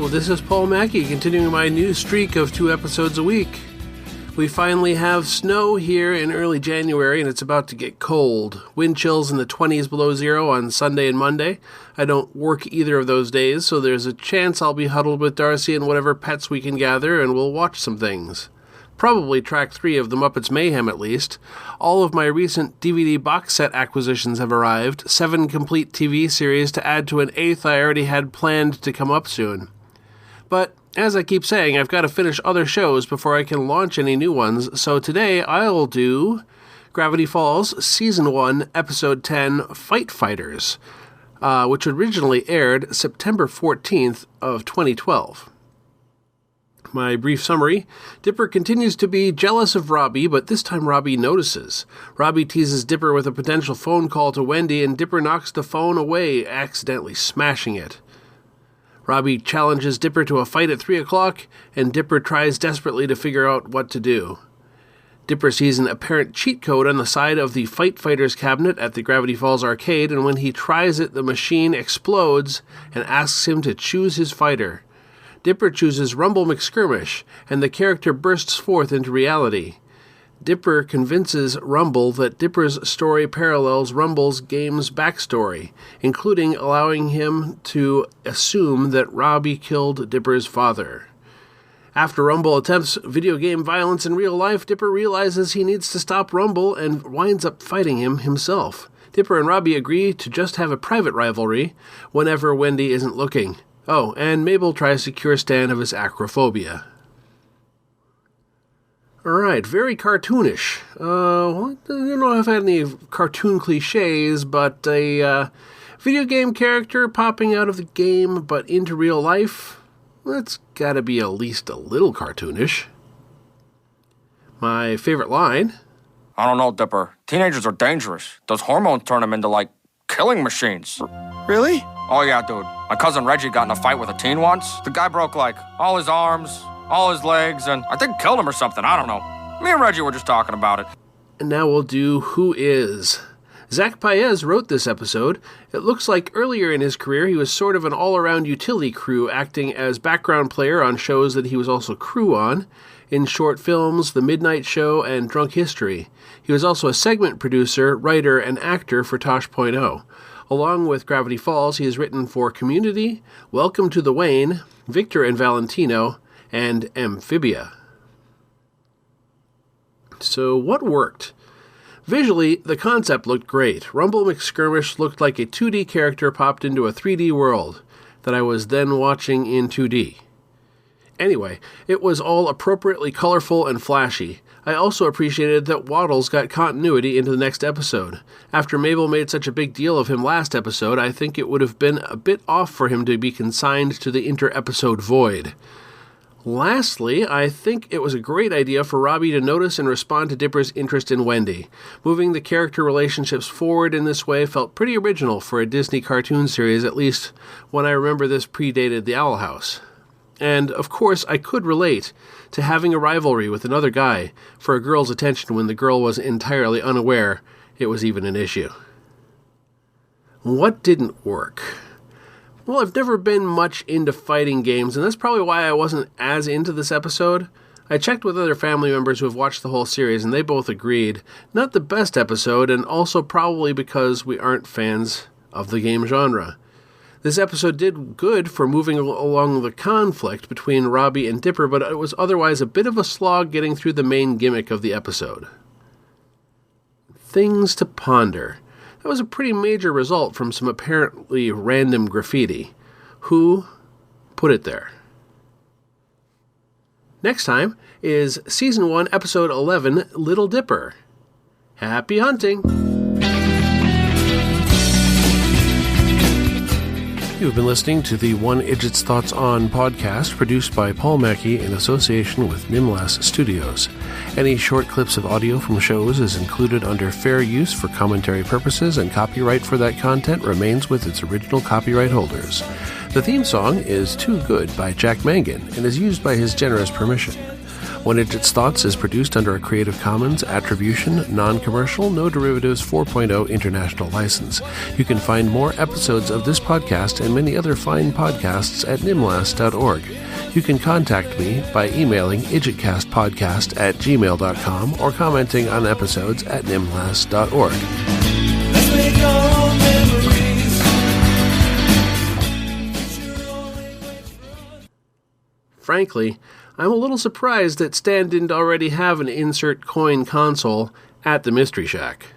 Hello, this is Paul Mackey, continuing my new streak of 2 episodes a week. We finally have snow here in early January, and it's about to get cold. Wind chills in the 20s below zero on Sunday and Monday. I don't work either of those days, so there's a chance I'll be huddled with Darcy and whatever pets we can gather, and we'll watch some things. Probably track 3 of The Muppets Mayhem, at least. All of my recent DVD box set acquisitions have arrived, 7 complete TV series to add to an 8th I already had planned to come up soon. But, as I keep saying, I've got to finish other shows before I can launch any new ones, so today I'll do Gravity Falls Season 1, Episode 10, Fight Fighters, which originally aired September 14th of 2012. My brief summary: Dipper continues to be jealous of Robbie, but this time Robbie notices. Robbie teases Dipper with a potential phone call to Wendy, and Dipper knocks the phone away, accidentally smashing it. Robbie challenges Dipper to a fight at 3 o'clock, and Dipper tries desperately to figure out what to do. Dipper sees an apparent cheat code on the side of the Fight Fighters cabinet at the Gravity Falls arcade, and when he tries it, the machine explodes and asks him to choose his fighter. Dipper chooses Rumble McSkirmish, and the character bursts forth into reality. Dipper convinces Rumble that Dipper's story parallels Rumble's game's backstory, including allowing him to assume that Robbie killed Dipper's father. After Rumble attempts video game violence in real life, Dipper realizes he needs to stop Rumble and winds up fighting him himself. Dipper and Robbie agree to just have a private rivalry whenever Wendy isn't looking. Oh, and Mabel tries to cure Stan of his acrophobia. Alright, very cartoonish. I don't know if I've had any cartoon cliches, but a video game character popping out of the game but into real life, that's gotta be at least a little cartoonish. My favorite line: I don't know, Dipper. Teenagers are dangerous. Those hormones turn them into, killing machines. Really? Oh, yeah, dude. My cousin Reggie got in a fight with a teen once. The guy broke, all his arms, all his legs, and I think killed him or something. I don't know. Me and Reggie were just talking about it. And now we'll do Who Is. Zach Paez wrote this episode. It looks like earlier in his career he was sort of an all-around utility crew, acting as background player on shows that he was also crew on, in short films, The Midnight Show, and Drunk History. He was also a segment producer, writer, and actor for Tosh.0. Along with Gravity Falls, he has written for Community, Welcome to the Wayne, Victor and Valentino, and Amphibia. So what worked? Visually, the concept looked great. Rumble McSkirmish looked like a 2D character popped into a 3D world that I was then watching in 2D. Anyway, it was all appropriately colorful and flashy. I also appreciated that Waddles got continuity into the next episode. After Mabel made such a big deal of him last episode, I think it would have been a bit off for him to be consigned to the inter-episode void. Lastly, I think it was a great idea for Robbie to notice and respond to Dipper's interest in Wendy. Moving the character relationships forward in this way felt pretty original for a Disney cartoon series, at least when I remember this predated the Owl House. And, of course, I could relate to having a rivalry with another guy for a girl's attention when the girl was entirely unaware it was even an issue. What didn't work? Well, I've never been much into fighting games, and that's probably why I wasn't as into this episode. I checked with other family members who have watched the whole series, and they both agreed. Not the best episode, and also probably because we aren't fans of the game genre. This episode did good for moving along the conflict between Robbie and Dipper, but it was otherwise a bit of a slog getting through the main gimmick of the episode. Things to ponder. That was a pretty major result from some apparently random graffiti. Who put it there? Next time is Season 1, Episode 11, Little Dipper. Happy hunting! You've been listening to the One Idjit's Thoughts On podcast, produced by Paul Mackey in association with Nimlas Studios. Any short clips of audio from shows is included under fair use for commentary purposes, and copyright for that content remains with its original copyright holders. The theme song is Too Good by Jack Mangan and is used by his generous permission. Idjit's Thoughts is produced under a Creative Commons Attribution, Non-Commercial, No Derivatives 4.0 International License. You can find more episodes of this podcast and many other fine podcasts at nimlas.org. You can contact me by emailing idjitcastpodcast@gmail.com or commenting on episodes at nimlas.org. Let's make our own memories. Frankly, I'm a little surprised that Stan didn't already have an insert coin console at the Mystery Shack.